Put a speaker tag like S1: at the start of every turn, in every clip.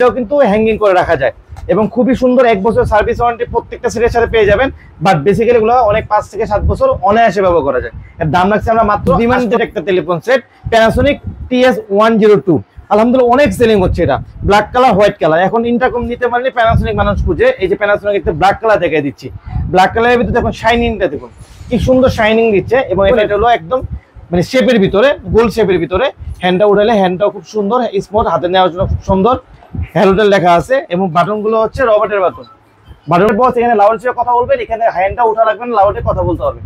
S1: কিন্তু হ্যাঙ্গিং করে রাখা যায় এবং খুবই সুন্দর 1 বছর সার্ভিস ওয়ারেন্টি প্রত্যেকটা সেটের সাথে পেয়ে যাবেন। বাট বেসিক্যালি এগুলো অনেক 5 থেকে 7 বছর অনায়াসে ব্যবহার করা যায়। এর দাম রাখছি আমরা মাত্র ডিমান্ডেড একটা টেলিফোন সেট Panasonic TS102। আলহামদুলিল্লাহ অনেক সেলিং হচ্ছে। এটা ব্ল্যাক কালার হোয়াইট কালার। এখন ইন্টারকম নিতে পারলে Panasonic মানুষ খুঁজে, এই যে Panasonic একটা ব্ল্যাক কালার দেখাই দিচ্ছি। ব্ল্যাক কালারের ভিতরে দেখুন শাইনিংটা দেখুন কি সুন্দর শাইনিং দিচ্ছে এবং এটা হলো একদম মানে শেপের ভিতরে, গোল শেপের ভিতরে। হ্যান্ডটা উঠালে হ্যান্ডটাও খুব সুন্দর, স্মুথ, হাতে নেওয়ার জন্য খুব সুন্দর। হ্যালোটেল লেখা আছে এবং বাটন গুলো হচ্ছে রবার্টের বাটন। বাটনের বক্স এখানে লাউড স্পিকার কথা বলবেন, এখানে হ্যান্ডটা উঠা রাখবেন, লাউডে কথা বলতে পারবেন,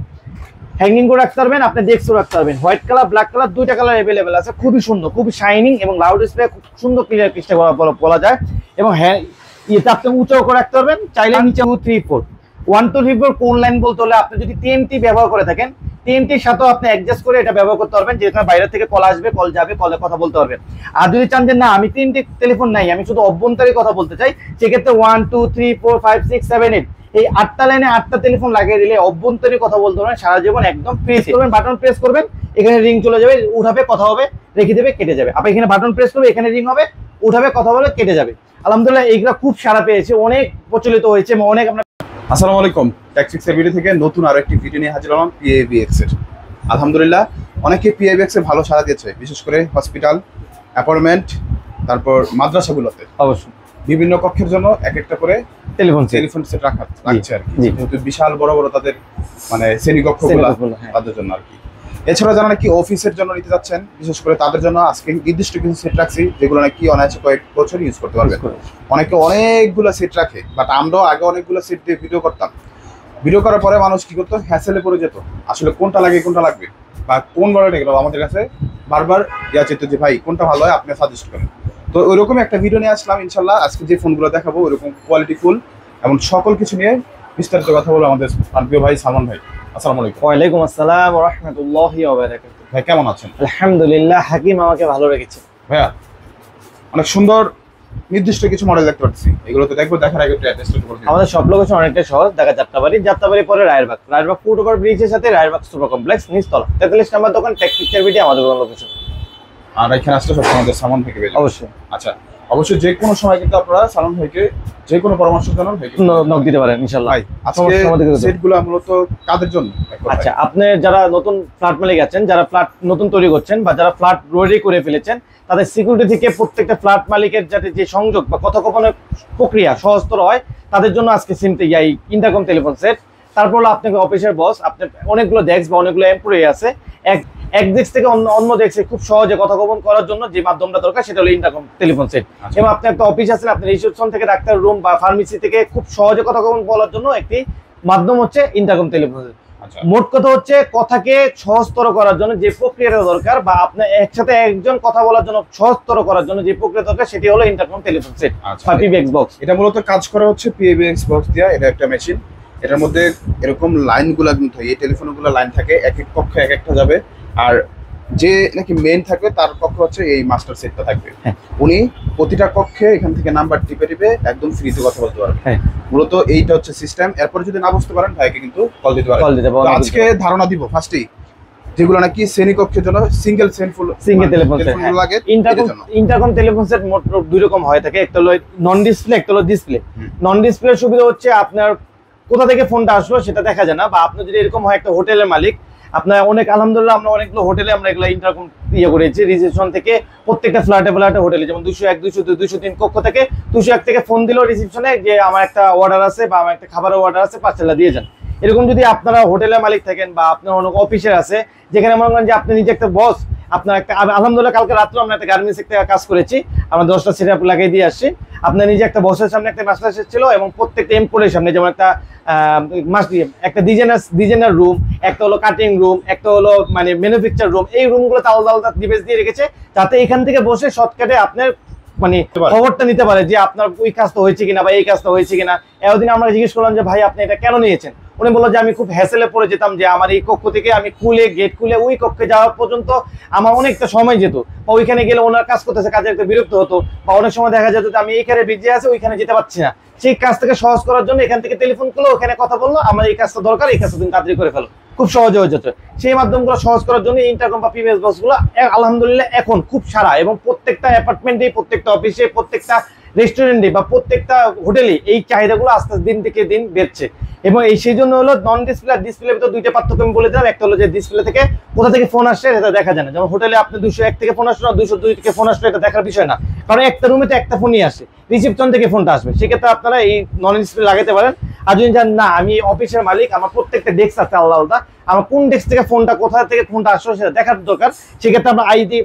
S1: হ্যাঙ্গিং করে রাখতে পারবেন, আপনি ডেস্কও রাখতে পারবেন। হোয়াইট কালার ব্ল্যাক কালার দুইটা কালার अवेलेबल আছে। খুবই সুন্দর, খুবই শাইনিং এবং লাউড স্পিকার খুব সুন্দর ক্লিয়ার পিচটা বলা যায়। এবং হ্যাঁ এটা আপনি উঁচাও করে রাখতে পারবেন, চাইলে নিচে 2 3 4 1 2 3 4 কোন লাইন বলতে হলে আপনি যদি TNT ব্যবহার করে থাকেন TNTর সাথেও আপনি অ্যাডজাস্ট করে এটা ব্যবহার করতে পারবেন, যেখানে বাইরে থেকে কল আসবে, কল যাবে, কলে কথা বলতে পারবেন। আর যদি চান যে না আমি TNT টেলিফোন নাই, আমি শুধু অভ্যন্তরীণ কথা বলতে চাই, সেক্ষেত্রে 1 2 3 4 5 6 7 8 এই 8টা লাইনে 8টা টেলিফোন লাগিয়ে দিলে অভ্যন্তরীণ কথা বলতে পারবেন সারা জীবন একদম ফ্রি। করবেন বাটন প্রেস করবেন, এখানে রিং চলে যাবে, উঠাবে, কথা হবে, রেখে দেবে, কেটে যাবে। আপনি এখানে বাটন প্রেস করবে, এখানে রিং হবে, উঠাবে, কথা বলে, কেটে যাবে। আলহামদুলিল্লাহ এইগুলো খুব সাড়া পেয়েছে, অনেক প্রচলিত হয়েছে এবং অনেক আমরা।
S2: আসসালামু আলাইকুম, টেকফিক্সের ভিডিও থেকে নতুন আরো একটি ভিডিও নিয়ে হাজির হলাম PAVX এর। আলহামদুলিল্লাহ অনেকে PAVX এ ভালো সাড়া দিয়েছে, বিশেষ করে হসপিটাল, অ্যাপার্টমেন্ট, তারপর মাদ্রাসাগুলোতে
S1: অবশ্যই
S2: বিভিন্ন কক্ষের জন্য এক একটা করে টেলিফোন সেট রাখছে আর কি। যেহেতু বিশাল বড় বড় তাদের মানে শ্রেণীকক্ষগুলো তাদের জন্য আর কি। এছাড়া যারা নাকি অফিসের জন্য নিতে যাচ্ছেন, বিশেষ করে তাদের জন্য আজকে নির্দিষ্ট কিছু সেট রাখছি যেগুলো নাকি অনায়াসে কয়েক বছর ইউজ করতে পারবে। অনেকে অনেকগুলো সেট রাখে, বাট আমরাও আগে অনেকগুলো সেট দিয়ে ভিডিও করতাম। ভিডিও করার পরে মানুষ কি করতো, হ্যাসেলে পড়ে যেত, আসলে কোনটা লাগে কোনটা লাগবে বা কোন মডেলটা গেল। আমাদের কাছে বারবার ইয়া চেত যে ভাই কোনটা ভালো হয় আপনি সাজেস্ট করেন। তো ওইরকম একটা ভিডিও নিয়ে আসলাম ইনশাল্লাহ। আজকে যে ফোনগুলো দেখাবো ওইরকম কোয়ালিটি ফুল এবং সকল কিছু নিয়ে বিস্তারিত কথা বলবো আমাদের প্রিয় ভাই সালমান ভাই। আসসালামু আলাইকুম।
S1: ওয়ালাইকুম আসসালাম ওয়া রাহমাতুল্লাহি ওয়া বারাকাতুহু।
S2: ভাই কেমন আছেন?
S1: আলহামদুলিল্লাহ, হাকিম আমাকে ভালো রেখেছে।
S2: ভাইয়া অনেক সুন্দর নির্দিষ্ট কিছু মডেল দেখতে পাচ্ছি, এগুলো তো দেখবো। দেখার আগে একটু অ্যাড্রেসটা একটু বলুন। আমাদের সব লোকেশন অনেকটা সহজ, ঢাকা যাত্রাবাড়ি পরে রায়েরবাগ ফুট ওভার ব্রিজের সাথে রায়েরবাগ সুপার কমপ্লেক্স নিচতলা 43 নম্বর দোকান, টেকফিক্সের ভিডিও আমাদের লোকেশন। আর এখানে আসলে সব আমাদের সালমান ভাইকে পেয়ে যাবেন।
S1: অবশ্যই
S2: আচ্ছা, অবশ্যই যে কোনো সময় কিন্তু আপনারা সালমান ভাইকে যে কোনো পরামর্শের জন্য
S1: নক দিতে পারেন ইনশাআল্লাহ।
S2: আজকে সেটগুলো মূলত কাদের জন্য?
S1: আচ্ছা, আপনি যারা নতুন ফ্ল্যাট মালিক আছেন, যারা ফ্ল্যাট নতুন তৈরি করছেন বা যারা ফ্ল্যাট রেডি করে ফেলেছেন, তাদের সিকিউরিটি থেকে প্রত্যেকটা ফ্ল্যাট মালিকের যাতে যে সংযোগ বা কথোপকথনের প্রক্রিয়া সহজতর হয়, তাদের জন্য আজকে ইন্টারকম টেলিফোন সেট। তারপর হলো আপনাকে অফিসের বস, আপনার অনেকগুলো ডেস্ক বা অনেকগুলো এমপ্লয়ি আছে, এক ডেস্ক থেকে অন্য ডেস্কে খুব সহজে কথোপকথন করার জন্য যে মাধ্যমটা দরকার সেটা হলো ইন্টারকম টেলিফোন সেট। এবং আপনি একটা অফিস আছেন, আপনি রিসেপশন থেকে ডাক্তার রুম বা ফার্মেসি থেকে খুব সহজে কথোপকথন বলার জন্য একটি মাধ্যম হচ্ছে ইন্টারকম টেলিফোন সেট। মোট কথা হচ্ছে কথাকে সহজতর করার জন্য যে প্রক্রিয়াটা দরকার বা আপনার একসাথে একজন কথা বলার জন্য সহজতর করার জন্য যে প্রক্রিয়া দরকার সেটি হলো ইন্টারকম টেলিফোন সেট বা PAVX বক্স।
S2: এটা মূলত কাজ করা হচ্ছে PAVX বক্স দিয়ে। এটা একটা মেশিন, এটার মধ্যে এরকম লাইনগুলো কিন্তু এই টেলিফোনগুলো লাইন থাকে, এক এক কক্ষে এক একটা যাবে। আর যে নাকি মেইন থাকবে তার কক্ষ হচ্ছে এই মাস্টার সেটটা থাকবে। উনি প্রতিটা কক্ষে এখান থেকে নাম্বার টিপে একদম ফ্রিতে কথা বলতে পারবেন। মূলত এইটা হচ্ছে সিস্টেম। এরপর যদি না বুঝতে পারেন ভাইকে কিন্তু কল দিতে পারেন। আজকে ধারণা দিব ফার্স্টেই যেগুলো নাকি শ্রেণীকক্ষের জন্য সিঙ্গেল টেলিফোন লাগে।
S1: ইন্টারকম টেলিফোন সেট মোট 2 রকম হয়ে থাকে, একটা হলো নন ডিসপ্লে, একটা হলো ডিসপ্লে। নন ডিসপ্লের সুবিধা হচ্ছে আপনার কোথা থেকে ফোনটা আসলো সেটা দেখা যায় না, বা আপনি যদি এরকম হয় একটা হোটেলের মালিক, আপনার অনেক আলহামদুলিল্লাহ আমরা অনেকগুলো হোটেলে আমরা এগুলো ইন্টারকম করেছি। রিসেপশন থেকে প্রত্যেকটা ফ্ল্যাটে হোটেলে যেমন 201 202 203 কক্ষ থেকে 201 থেকে ফোন দিল রিসেপশনে যে আমার একটা অর্ডার আছে বা আমার একটা খাবারের অর্ডার আছে, পার্সেলটা দিয়ে যান। এরকম যদি আপনারা হোটেলের মালিক থাকেন বা আপনার অনেক অফিসের আছে, যেখানে মনে করেন যে আপনি নিজে একটা বস, আপনার একটা আলহামদুলিল্লাহ কালকে রাত্রে আমরা একটা গার্মেন্টস থেকে কাজ করেছি, আমরা 10টা সেট আপ লাগিয়ে দিয়ে আসছি। আপনার নিজে একটা বসের সামনে একটা মাস্টার সেট ছিল এবং প্রত্যেকটা এমপ্লয়ের সামনে যেমন একটা ডিজাইনার রুম, একটা হলো কাটিং রুম, একটা হলো মানে ম্যানুফ্যাকচার রুম। এই রুমগুলো আলাদা আলাদা ডিভাইস দিয়ে রেখেছে যাতে এখান থেকে বসে শর্টকাটে আপনার মানে খবরটা নিতে পারে যে আপনার ওই কাজটা হয়েছে কিনা বা এই কাজটা হয়েছে কিনা। এতদিন আমরা জিজ্ঞেস করলাম যে ভাই আপনি এটা কেন নিয়েছেন, উনি বললো যে আমি খুব হ্যাসেলে পড়ে যেতাম, যে আমার এই কক্ষ থেকে আমি গেট খুলে ওই কক্ষে যাওয়া পর্যন্ত আমার অনেকটা সময় যেত, বা ওইখানে গেলে ওনার কাজ করতেছে কাজে একটা বিরক্ত হতো, বা অনেক সময় দেখা যেত যে আমি এইখানে বিজি আছে ওইখানে যেতে পারছি না। সেই কাজটাকে সহজ করার জন্য এখান থেকে টেলিফোন করলো, ওখানে কথা বললো, আমার এই কাজটা দরকার, এই কাজটা তুমি তাড়াতাড়ি করে ফেলো, খুব সহজে হয়ে যেত। সেই মাধ্যমগুলো সহজ করার জন্য ইন্টারকম বা PAVX বক্সগুলো আলহামদুলিল্লাহ এখন খুব সারা এবং প্রত্যেকটা অ্যাপার্টমেন্টে, প্রত্যেকটা অফিসে, প্রত্যেকটা রেস্টুরেন্টে বা প্রত্যেকটা হোটেলে এই চাহিদাগুলো আস্তে আস্তে দিন থেকে দিন বেড়ছে। এবং এই সেই জন্য হলো নন ডিসপ্লে আর ডিসপ্লের ভিতরে দুইটা পার্থক্য আমি বলে দিলাম। একটা হলো যে ডিসপ্লে থেকে কোথা থেকে ফোন আসছে এটা দেখা যায় না, যেমন হোটেলে আপনি 201 থেকে ফোন আসলো না 202 থেকে ফোন আসলো এটা দেখার বিষয় না, কারণ একটা রুমে তো একটা ফোনই আসে, রিসেপশন থেকে ফোনটা আসবে, সেক্ষেত্রে আপনারা এই নন ডিসপ্লে লাগাতে পারেন। আর যদি জান না আমি অফিসের মালিক, আমার প্রত্যেকটা ডেস্ক আছে আলাদা আলাদা, আমার কোন ডেস্ক থেকে ফোনটা কোথা থেকে ফোনটা আসলো সেটা দেখার দরকার, সেক্ষেত্রে আপনার আইডি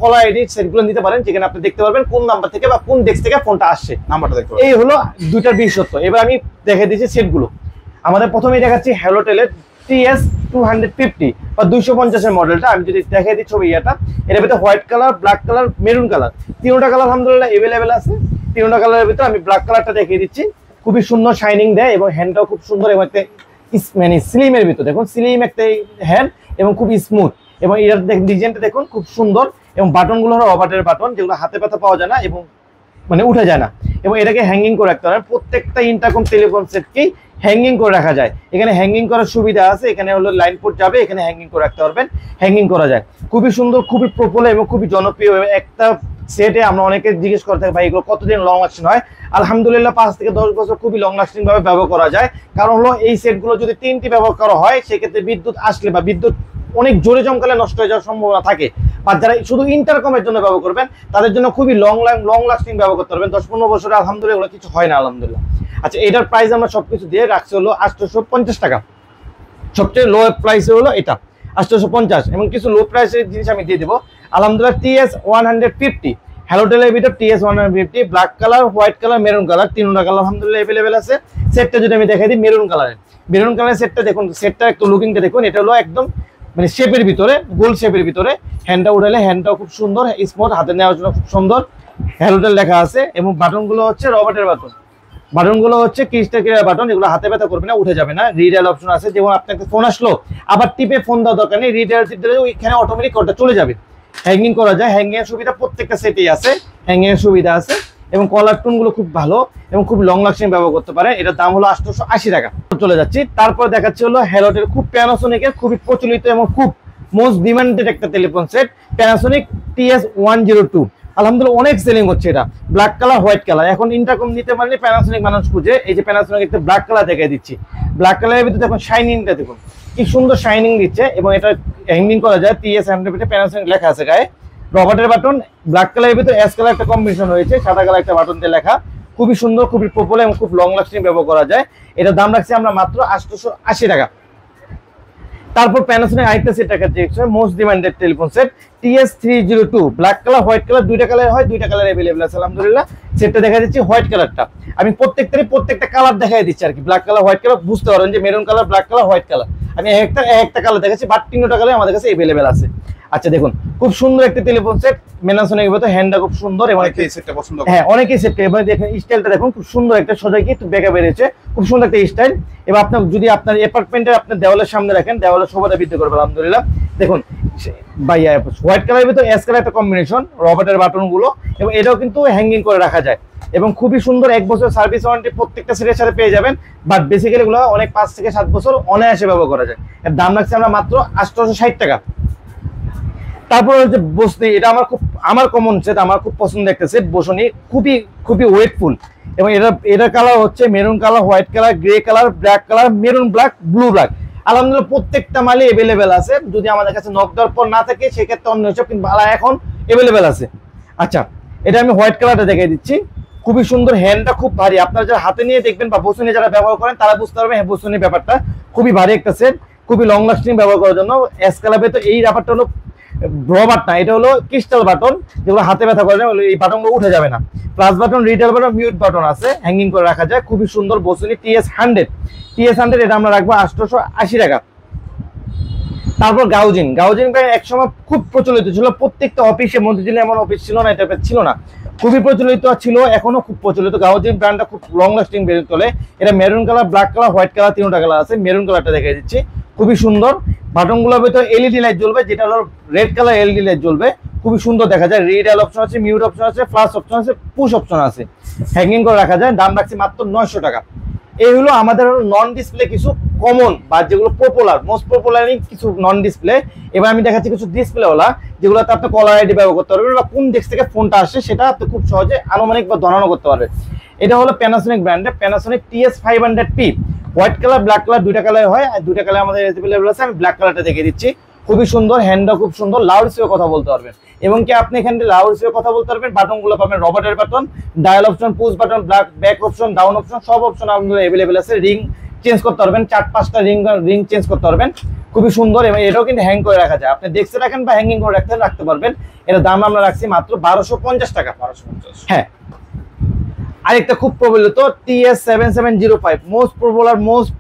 S1: কলার আইডি সেটগুলো নিতে পারেন, যেখানে আপনি দেখতে পারবেন কোন নাম্বার থেকে বা কোন ডেস্ক থেকে ফোনটা আসছে,
S2: নাম্বারটা দেখতে
S1: এই হলো দুইটার বিশেষত্ব। এবার আমি দেখে দিচ্ছি সেটগুলো। আমাদের প্রথমেই দেখাচ্ছি হ্যালোটেলের TS 250 বা 250 এর মডেলটা। আমি যদি দেখাই দিই ছবি এটা, এর ভিতরে white colour, black colour, maroon colour, তিনটা কালার আলহামদুলিল্লাহ अवेलेबल আছে। তিনটা কালারের ভিতরে আমি ব্ল্যাক কালারটা দেখিয়ে দিচ্ছি, খুবই সুন্দর শাইনিং দেয় এবং হ্যান্ডটাও খুব সুন্দর এবং একটা মানে স্লিমের ভিতরে দেখুন স্লিম একটা হ্যান্ড এবং খুব স্মুথ, এবং এর ডিজাইনটা দেখুন খুব সুন্দর, এবং বাটনগুলো হলো রবার্টের বাটন যেগুলো হাতে ব্যথা পাওয়া যায় না এবং মানে উঠে যায় না, এবং এটাকে হ্যাঙ্গিং করে রাখতে পারেন। প্রত্যেকটা ইন্টারকম টেলিফোন সেটকেই হ্যাঙ্গিং করে রাখা যায়, এখানে হ্যাঙ্গিং করার সুবিধা আছে, এখানে হলো লাইন পোর্ট যাবে, এখানে হ্যাঙ্গিং করে রাখতে পারবেন, হ্যাঙ্গিং করা যায়, খুবই সুন্দর, খুবই পপুলার এবং খুবই জনপ্রিয়। একটা সেটে আমরা অনেকে জিজ্ঞেস করে থাকি ভাই এগুলো কতদিন লং লাস্টিং হয়, আলহামদুলিল্লাহ 5 থেকে 10 বছর খুবই লং লাস্টিং ভাবে ব্যবহার করা যায়। কারণ হলো এই সেটগুলো যদি 3টি ব্যবহার করা হয় সেক্ষেত্রে বিদ্যুৎ আসলে বা বিদ্যুৎ অনেক জোরে চমকালে নষ্ট হয়ে যাওয়ার সম্ভাবনা থাকে, আর যারা শুধু ইন্টারকমের জন্য ব্যবহার করবেন তাদের জন্য খুবই লং লাস্টিং ব্যবহার করতে পারবেন, 10-15 বছরে আলহামদুলিল্লাহ কিছু হয় না আলহামদুলিল্লাহ। আচ্ছা, এটার প্রাইস আমরা সবকিছু দিয়ে রাখছি হলো 850 টাকা, সবচেয়ে লো প্রাইস হলো এটা 850, এবং কিছু লো প্রাইসের জিনিস আমি দিয়ে দেবো আলহামদুলিল্লাহ। TS 150 হ্যালোটেলের ভিতর TS 150 black colour, white colour, maroon colour, তিনটা কালার আলহামদুলিল্লাহ अवेलेबल আছে। সেটটা যদি আমি দেখাই দিই মেরুন কালারের সেটটা দেখুন, সেটটা একটু লুকিংটা দেখুন, এটা হলো একদম মানে শেপের ভিতরে, গোল শেপের ভিতরে, হ্যান্ডটা উঠালে হ্যান্ডটাও খুব সুন্দর স্মুথ, হাতে নেওয়ার জন্য খুব সুন্দর, হ্যালোটেল লেখা আছে, এবং বাটনগুলো হচ্ছে রবার্টের বাটন, বাটনগুলো হচ্ছে ক্রিস্টাল বাটন, এগুলো হাতে ব্যথা করবে না, উঠে যাবে না, রিডায়াল অপশন আছে, যেমন আপনাকে ফোন আসলো আবার টিপে ফোন দেওয়ার দরকার নেই, রিডায়াল টিপ দিলে ওইখানে অটোমেটিক ওটা চলে যাবে। হ্যাঙ্গিং করা যায়, হ্যাঙ্গিং এর সুবিধা প্রত্যেকটা সেটেই আছে, হ্যাঙ্গিং এর সুবিধা আছে, এবং কলার টোন গুলো খুব ভালো এবং খুব লং লাস্টিং ব্যবহার করতে পারে। এটার দাম হলো 880 টাকা। চলে যাচ্ছি, তারপর দেখাচ্ছি হলো হ্যালোটেল খুব প্যানাসোনিকের খুবই প্রচলিত এবং খুব মোস্ট ডিমান্ডেড একটা টেলিফোন সেট, প্যানাসোনিক TS 102 আলহামদুলিল্লাহ অনেক সেলিং হচ্ছে। এটা ব্ল্যাক কালার, হোয়াইট কালার, এখন ইন্টারকম নিতে পারলে প্যানাসোনিক মানুষ খুঁজে, এই যে প্যানাসোনিক একটা ব্ল্যাক কালার দেখাই দিচ্ছি, ব্ল্যাক কালারের ভিতরে দেখুন শাইনিংটা দেখুন কি সুন্দর শাইনিং দিচ্ছে, এবং এটা হ্যাঙ্গিং করা যায়, TS 100 প্যানাসোনিক লেখা আছে গায়ে, রবার্টের বাটন, ব্ল্যাক কালারের ভিতরে অ্যাশ কালার একটা কম্বিনেশন হয়েছে, সাদা কালার একটা বাটন দিয়ে লেখা, খুবই সুন্দর, খুবই পপুলার এবং খুব লং লাস্টিং ব্যবহার করা যায়। এটার দাম রাখছি আমরা মাত্র 880 টাকা। তারপর প্যানাসোনিক আরেকটা সেট দেখাচ্ছি, most demanded telephone set TS 302 black colour, white colour, দুইটা কালার হয়, দুইটা কালার अवेलेबल আছে আলহামদুলিল্লাহ। সেটটা দেখা যাচ্ছে হোয়াইট কালারটা, আমি প্রত্যেকটা কালার দেখাই দিচ্ছি আর কি, ব্ল্যাক কালার, হোয়াইট কালার, বুঝতে পারেন যে maroon colour, black colour, white colour, আমি একটা কালার দেখাচ্ছি, বাট তিনটা কালার আমাদের কাছে अवेलेबल আছে। আচ্ছা দেখুন, খুব সুন্দর একটা টেলিফোন সেট, প্যানাসোনিক এর হ্যান্ডটা খুব সুন্দর, এবং
S2: অনেকেই সেটটা পছন্দ করে,
S1: হ্যাঁ অনেকেই সেটটা, এবার দেখেন স্টাইলটা দেখুন খুব সুন্দর, একটা সোজা কি একটু বেঁকা বেরিয়েছে, খুব সুন্দর একটা স্টাইল। এবার আপনার যদি আপনার অ্যাপার্টমেন্টের আপনার দেওয়ালের সামনে রাখেন, দেওয়ালের শোভাটা বৃদ্ধি করবে আলহামদুলিল্লাহ। দেখুন ভাইয়া হোয়াইট কালারের ভিতরে অ্যাশ কালার একটা কম্বিনেশন, রবার্টের বাটন গুলো, এবং এটাও কিন্তু হ্যাঙ্গিং করে রাখা যায়, এবং খুবই সুন্দর, 1 বছর সার্ভিস ওয়ারেন্টি প্রত্যেকটা সেটের সাথে পেয়ে যাবেন, বাট বেসিক্যালি এগুলো অনেক 5 থেকে 7 বছর অনায়াসে ব্যবহার করা যায়। এর দাম রাখছি আমরা মাত্র 860 টাকা। তারপর হচ্ছে বসনি, এটা আমার কমন সেট, আমার খুব পছন্দের একটা সেট, বসনি, খুবই ওয়েটফুল, এবং এটার কালার হচ্ছে maroon colour, white colour, grey colour, black colour, maroon black, blue black, আলহামদুলিল্লাহ প্রত্যেকটা মালই अवेलेबल আছে। যদি আমাদের কাছে নক দেওয়ার পর না থাকে সেক্ষেত্রে অন্য সব কিন্তু এখন अवेलेबल আছে। আচ্ছা, এটা আমি হোয়াইট কালারটা দেখাই দিচ্ছি, খুবই সুন্দর, হ্যান্ডটা খুব ভারী, আপনারা যারা হাতে নিয়ে দেখবেন বা বসুনি যারা ব্যবহার করেন তারা বুঝতে পারবেন হ্যাঁ বসুনি ব্যাপারটা খুবই ভারী একটা সেট, খুবই লং লাস্টিং ব্যবহার করার জন্য। অ্যাশ কালারে তো এই ব্যাপারটা হলো রবার্ট না, এটা হলো ক্রিস্টাল বাটন, যেগুলো হাতে ব্যথা করে এই বাটনগুলো উঠে যাবে না, plus button, reader button, mute button আছে, হ্যাঙ্গিং করে রাখা যায়, খুবই সুন্দর বসুনি TS 100 এটা আমরা রাখবো 880 টাকা। তারপর গাউজিন একসময় খুব প্রচলিত ছিল, প্রত্যেকটা অফিসে, মধ্যে এমন অফিস ছিল না এটা ছিল না, খুবই প্রচলিত ছিল, এখনো খুব প্রচলিত। গাউজিন ব্র্যান্ডটা খুব লং লাস্টিং বেরিয়ে তোলে। এটা maroon colour, black colour, white colour, তিনটা কালার আছে, মেরুন কালারটা দেখিয়ে দিচ্ছি, খুবই সুন্দর, বাটনগুলোর ভিতরে LED লাইট জ্বলবে, যেটা হলো রেড কালার LED লাইট জ্বলবে, খুবই সুন্দর দেখা যায়, রিডায়াল অপশন আছে, মিউট অপশন আছে, ফ্লাশ অপশন আছে, পুশ অপশন আছে, হ্যাঙ্গিং করে রাখা যায়। দাম রাখছি মাত্র 900 টাকা। এই হলো আমাদের নন ডিসপ্লে কিছু কমন বা যেগুলো পপুলার মোস্ট পপুলারই কিছু নন ডিসপ্লে। এবার আমি দেখাচ্ছি কিছু ডিসপ্লে ওলা যেগুলোতে আপনি কলার আইডি ব্যবহার করতে পারবেন বা কোন দিক থেকে ফোনটা আসে সেটা আপনি খুব সহজে আনুমানিক বা ধরানো করতে পারবেন। এটা হলো প্যানাসোনিক ব্র্যান্ডের Panasonic TS500P, white colour black colour দুইটা কালার হয়, আর দুইটা কালার আমাদের অ্যাভেলেবল আছে। আমি ব্ল্যাক কালারটা দেখে দিচ্ছি, খুবই সুন্দর, হ্যান্ডটা খুব সুন্দর, লাউড স্পিকার কথা বলতে পারবেন এবং কি আপনি এখানে লাউড স্পিকার কথা বলতে পারবেন। বাটনগুলো পাবেন রবার্টের button, dial option, push button, back option, down option, সব অপশন আমাদের অ্যাভেলেবল আছে। রিং চেঞ্জ করতে পারবেন, 4-5টা রিং চেঞ্জ করতে পারবেন, খুবই সুন্দর। এবং এটাও কিন্তু হ্যাং করে রাখা যায়, আপনি ডেস্কে রাখেন বা হ্যাঙ্গিং করে রাখতে পারবেন। এর দাম আমরা রাখছি মাত্র 1250 টাকা।
S2: 1250।
S1: হ্যাঁ, আরেকটা খুব প্রবলিত TS7705, most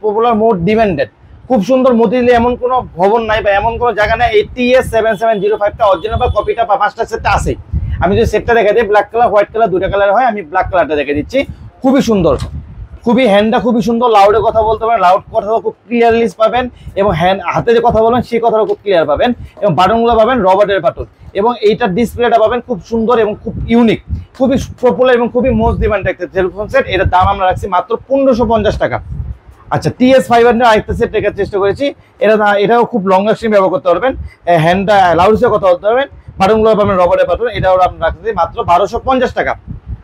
S1: popular most demanded, খুব সুন্দর। মতিঝিলে এমন কোনো ভবন নাই বা এমন কোনো জায়গা নাই এই TS7705টা অরিজিনাল বা কপিটা বা মাস্টার সেটটা আছে। আমি যদি সেটটা দেখা দিই, ব্ল্যাক কালার হোয়াইট কালার দুইটা কালার হয়, আমি ব্ল্যাক কালারটা দেখে দিচ্ছি, খুবই সুন্দর, খুবই হ্যান্ডটা খুবই সুন্দর, লাউডে কথা বলতে পারেন, লাউড কথাও খুব ক্লিয়ারলি পাবেন এবং হাতে যে কথা বলবেন সেই কথাটা খুব ক্লিয়ার পাবেন এবং বাটনগুলো পাবেন রবার্টের বাটন এবং এইটার ডিসপ্লেটা পাবেন খুব সুন্দর এবং খুব ইউনিক, খুবই পপুলার এবং খুবই মোস্ট ডিমান্ডেড একটা টেলিফোন সেট। এটার দাম আমরা রাখছি মাত্র 1550 টাকা। আচ্ছা, TS500 আরেকটা সেট দেখার চেষ্টা করেছি, এটাও খুব লং লাস্টিং ব্যবহার করতে পারবেন, হ্যান্ডটা লাউড স্পিকার কথা বলতে পারবেন, বাটনগুলো পাবেন রবার্টের বাটন, এটাও আমরা রাখছি মাত্র 1250 টাকা।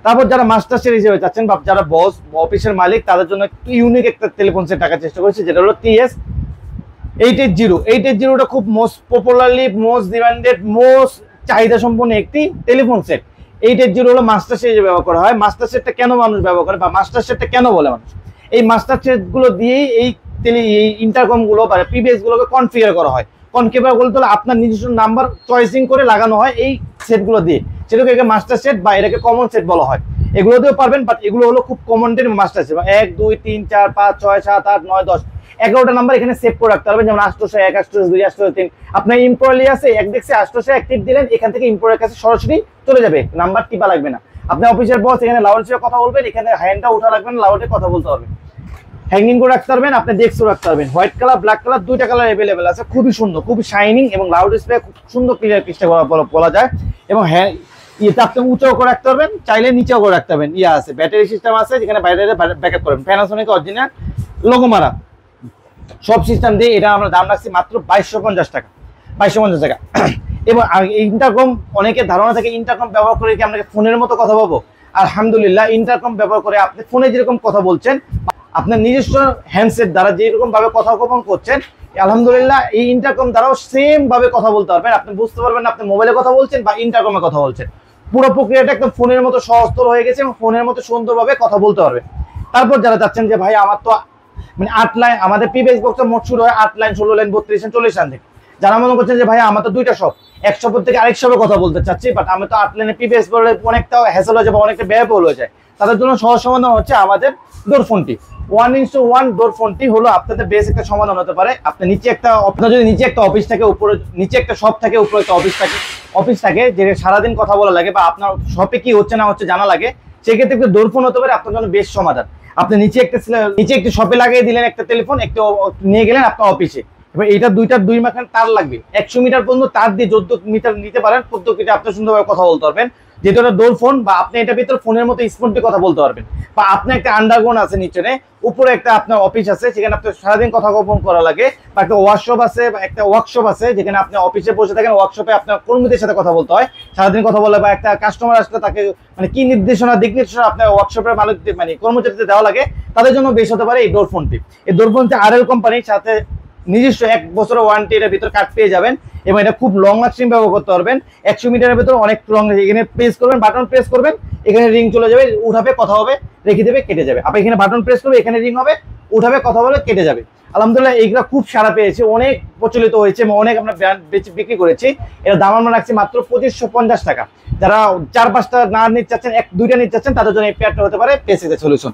S1: তারপর যারা মাস্টার সেট হিসেবে চাচ্ছেন বা যারা বস অফিসের মালিক তাদের জন্য একটু ইউনিক একটা টেলিফোন সেট টাকার চেষ্টা করেছি, যেটা হলো TS880 খুব most popularly most demanded most চাহিদা সম্পন্ন একটি টেলিফোন সেট। 880 হলো মাস্টার সেট হিসেবে ব্যবহার করা হয়। মাস্টার সেটটা কেন মানুষ ব্যবহার করে বা মাস্টার সেটটা কেন বলে মানুষ, এই মাস্টার সেট গুলো দিয়েই এই ইন্টারকম গুলো বা PBX গুলোকে কনফিগার করা হয়। কনফিগার বলতে হলে আপনার নিজস্ব নাম্বার চয়েসিং করে লাগানো হয় এই সেটগুলো দিয়ে, সেটাকে মাস্টার সেট বা এটাকে কমন সেট বলা হয়। এগুলো দিয়েও পারবেন, বাট এগুলো হলো খুব কমন মাস্টার সেট। 1 2 3 4 5 6 7 8 9 10 11টা নাম্বার এখানে সেভ করে রাখতে পারবেন, যেমন 801 802 803। আপনার ইম্পোর্টলি আছে এক দেখছে 801 টিপ দিলেন, এখান থেকে ইম্পোর্টের কাছে সরাসরি চলে যাবে, নাম্বার টিপা লাগবে না। আপনি অফিসের বস এখানে লাউড স্পিকার কথা বলবেন, এখানে হ্যান্ডটা উঠা রাখবেন, লাউডে কথা বলতে পারবেন, হ্যাঙ্গিং করে রাখতে পারবেন, আপনি ডেস্কও রাখতে পারবেন। হোয়াইট কালার ব্ল্যাক কালার দুইটা কালার অ্যাভেলেবেল আছে, খুবই সুন্দর, খুবই শাইনিং এবং লাউড স্পিকার খুব সুন্দর ক্লিয়ার চেষ্টা বলা যায়। এবং হ্যাঁ, ইয়েটা আপনি উঁচাও করে রাখতে পারবেন, চাইলে নিচেও করে রাখতে পারবেন। আছে ব্যাটারি সিস্টেম আছে, যেখানে বাইরে ব্যাকআপ করবেন, প্যানাসোনিক অরিজিনাল লোগো মারা সব সিস্টেম দিয়ে এটা আমরা দাম রাখছি মাত্র 2250 টাকা। 2250 টাকা। এবং ইন্টারকম অনেকের ধারণা থাকে ইন্টারকম ব্যবহার করে কি আমরা ফোনের মতো কথা বলবো। আলহামদুলিল্লাহ, ইন্টারকম ব্যবহার করে আপনি ফোনে যেরকম কথা বলছেন, আপনার নিজস্ব হ্যান্ডসেট দ্বারা যেরকম ভাবে কথোপকথন করছেন, আলহামদুলিল্লাহ এই ইন্টারকম দ্বারাও সেম ভাবে কথা বলতে পারবেন। আপনি বুঝতে পারবেন আপনি মোবাইলে কথা বলছেন বা ইন্টারকমে কথা বলছেন। পুরো প্রক্রিয়াটা একদম ফোনের মতো সহজতর হয়ে গেছে এবং ফোনের মতো সুন্দরভাবে কথা বলতে পারবেন। তারপর যারা চাচ্ছেন যে ভাই আমার তো মানে 8 লাইন, আমাদের PBX বক্সের মোট শুরু হয় 8 লাইন 16 লাইন 32 লাইন 40 লাইন থেকে। যারা মনে করছেন যে ভাই আমার তো দুইটা শপ, এক শপের থেকে আরেক শপে কথা বলতে চাচ্ছি, বাট আমি তো 8 লাইনে PBX বলে অনেকটা হ্যাসেল হয়ে যাবে, অনেকটা ব্যয়বহুল হয়ে যায়, তাদের জন্য সহজ সমাধান হচ্ছে আমাদের ডোর ফোনটি। 1:1 ডোর ফোনটি হলো আপনাদের বেশ একটা সমাধান হতে পারে। আপনি নিচে একটা, আপনার যদি নিচে একটা অফিস থাকে, উপরে নিচে একটা শপ থাকে, উপরে একটা অফিস থাকে যে সারাদিন কথা বলা লাগে বা আপনার শপে কি হচ্ছে না হচ্ছে জানা লাগে, সেক্ষেত্রে একটা ডোর ফোন হতে পারে আপনার জন্য বেশ সমাধান। আপনি নিচে একটা শপে লাগিয়ে দিলেন একটা টেলিফোন, একটা নিয়ে গেলেন আপনার অফিসে, এবার এটা দুই মাখান তার লাগবে, 100 মিটার পর্যন্ত তার দিয়ে 14 মিটার নিতে পারেন, 14 মিটার আপনি সুন্দরভাবে কথা বলতে পারবেন। যেহেতু এটা ডোর ফোন বা আপনি এটা ভিতরে ফোনের মতো স্মুথলি কথা বলতে পারবেন। বা আপনার একটা আন্ডারগ্রাউন্ড আছে নিচে, উপরে একটা আপনার অফিস আছে, সেখানে আপনার সারাদিন কথা গোপন করা লাগে, বা একটা ওয়ার্কশপ আছে বা একটা ওয়ার্কশপ আছে যেখানে আপনি অফিসে বসে থাকেন, ওয়ার্কশপে আপনার কর্মীদের সাথে কথা বলতে হয়, সারাদিন কথা বলে, বা একটা কাস্টমার আসলে তাকে মানে কি দিক নির্দেশনা আপনার ওয়ার্কশপের মালিক মানে কর্মচারীদের দেওয়া লাগে, তাদের জন্য বেশ হতে পারে এই ডোর ফোনটি। এই ডোর ফোনটি RL কোম্পানির সাথে নিজস্ব 1 বছরের ওয়ারেন্টি এর ভিতর কার্ড পেয়ে যাবেন এবং এটা খুব লং লাস্টিং ব্যবহার করতে পারবেন। 100 মিটারের ভিতর অনেক লং, এখানে প্রেস করবেন, বাটন প্রেস করবেন, এখানে রিং চলে যাবে, উঠাবে, কথা হবে, রেখে দেবে, কেটে যাবে। আপনি এখানে বাটন প্রেস করবে, এখানে রিং হবে, উঠাবে, কথা বলে, কেটে যাবে। আলহামদুলিল্লাহ এইগুলো খুব সারা পেয়েছে, অনেক প্রচলিত হয়েছে এবং অনেক আমরা বিক্রি করেছি। এর দাম আমরা রাখছি মাত্র 2550 টাকা। যারা 4-5টা না নিতে চাচ্ছেন, 1-2টা নিতে চাচ্ছেন, তাদের জন্য এই পেয়ারটা হতে পারে পেসিতে সলিউশন।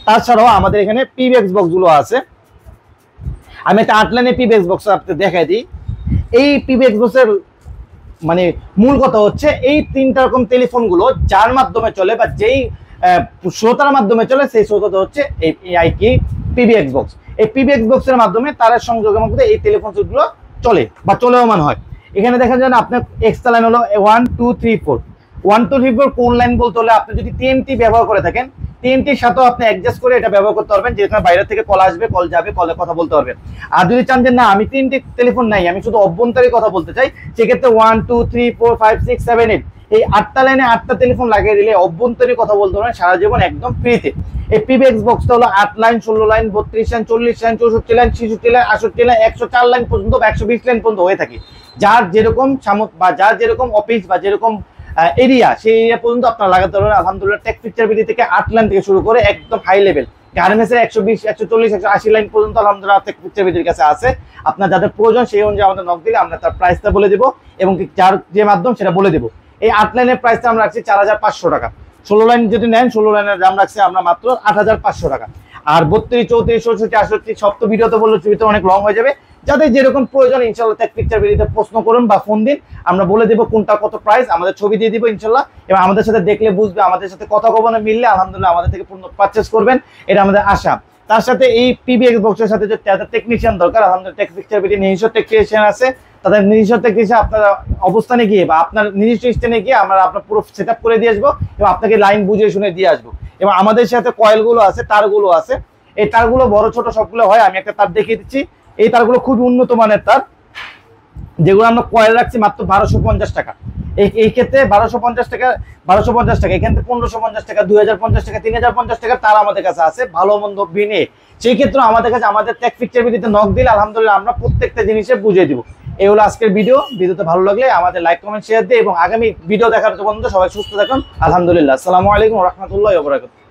S1: তাছাড়াও আমাদের এখানে PBX বক্সগুলো আছে। আমি একটা 8 লাইনের PBX বক্স আপনাদের দেখাই দিই। এই PBX বক্সের মানে মূল কথা হচ্ছে এই 3টা রকম টেলিফোনগুলো যার মাধ্যমে চলে বা যেই শ্রোতার মাধ্যমে চলে, সেই শ্রোতাটা হচ্ছে এই PBX বক্স। এই PBX বক্সের মাধ্যমে তারের সংযোগের মধ্যে এই টেলিফোন সেটগুলো চলে বা চলমান হয়। এখানে দেখা যায় আপনার এক্সট্রা লাইন হলো 1 2 3 4। 1 2 3 4 কোন লাইন বলতে হলে আপনি যদি TNT ব্যবহার করে থাকেন, TNT-র সাথেও আপনি অ্যাডজাস্ট করে এটা ব্যবহার করতে পারবেন, যেখানে বাইরে থেকে কল আসবে, কল যাবে, কলে কথা বলতে পারবেন। আর যদি চান যে না আমি TNT টেলিফোন নাই, আমি শুধু অভ্যন্তরীণ কথা বলতে চাই, সেক্ষেত্রে 1 2 3 4 5 6 7 8 এই 8টা লাইনে 8টা টেলিফোন লাগিয়ে দিলে অভ্যন্তরীণ কথা বলতে পারবেন সারা জীবন একদম ফ্রিতে। এই PBX বক্সটা হলো 8 line, 16 line, 32 line, 40 line, 64 line, 66 line, 68 line, 104 line পর্যন্ত বা 120 লাইন পর্যন্ত হয়ে থাকে। যার যেরকম বা যার যেরকম অফিস বা যেরকম এরিয়া, সেই এরিয়া পর্যন্ত আপনারা লাগাতে পারবেন। আলহামদুলিল্লাহ টেক পিকচার বিডি থেকে 8 লাইন থেকে শুরু করে একদম হাই লেভেল গার্মেন্টসের 120 140 180 লাইন পর্যন্ত আলহামদুলিল্লাহ টেক পিকচার বিডির কাছে আছে। আপনার যাদের প্রয়োজন সেই অনুযায়ী আমাদের নক দিলে আমরা তার প্রাইসটা বলে দেবো এবং যার যে মাধ্যম সেটা বলে দেবো। এই 8 লাইনের প্রাইসটা আমরা রাখছি 4500 টাকা। 16 লাইন যদি নেন 16 লাইনের দাম রাখছি আমরা মাত্র 8500 টাকা। আর 32 34 64 68 সব তো ভিডিওতে বললে ভিডিও অনেক লং হয়ে যাবে। যাদের যেরকম প্রয়োজন ইনশাআল্লাহ টেক পিকচার ভিডিওতে প্রশ্ন করুন বা ফোন দিন, আমরা বলে দেবো কোনটা কত প্রাইস, আমাদের ছবি দিয়ে দিব ইনশাআল্লাহ, এবং আমাদের সাথে দেখলে বুঝবে, আমাদের সাথে কথা কখনো মিললে আলহামদুলিল্লাহ আমাদের থেকে পূর্ণ পারচেজ করবেন, এটা আমাদের আশা। তার সাথে এই PBX বক্সের সাথে যে টেকনিশিয়ান দরকার, আলহামদুলিল্লাহ টেক পিকচার ভিডিও নিজস্ব টেকনিশিয়ান আছে, তাদের নিজস্ব টেকনিশিয়ান আপনার অবস্থানে গিয়ে বা আপনার নিজস্ব স্থানে গিয়ে আমরা আপনার পুরো সেট আপ করে দিয়ে আসবো এবং আপনাকে লাইন বুঝিয়ে শুনে দিয়ে আসবো। এবং আমাদের সাথে কয়েলগুলো আছে, তারগুলো আছে, এই তারগুলো বড় ছোট সবগুলো হয়। আমি একটা তার দেখিয়ে দিচ্ছি, এই তারগুলো খুবই উন্নত মানের তার, যেগুলো আমরা কয়েল রাখছি মাত্র 1250 টাকা। এই ক্ষেত্রে 1250 টাকা, 1250 টাকা, এখান থেকে 1550 টাকা, 2050 টাকা, 3050 টাকা তার আমাদের কাছে আছে ভালো মন্দ বিনে। সেই ক্ষেত্রে আমাদের কাছে আমাদের টেক পিকচার ভিডিওতে নক দিলে আলহামদুলিল্লাহ আমরা প্রত্যেকটা জিনিসে বুঝিয়ে দিব। এই হলো আজকের ভিডিওতে ভালো লাগলে আমাদের লাইক কমেন্ট শেয়ার দিয়ে এবং আগামী ভিডিও দেখার পর্যন্ত সবাই সুস্থ থাকুন। আলহামদুলিল্লাহ, আসসালামু আলাইকুম ওয়া রাহমাতুল্লাহি ওয়া বারাকাতুহু।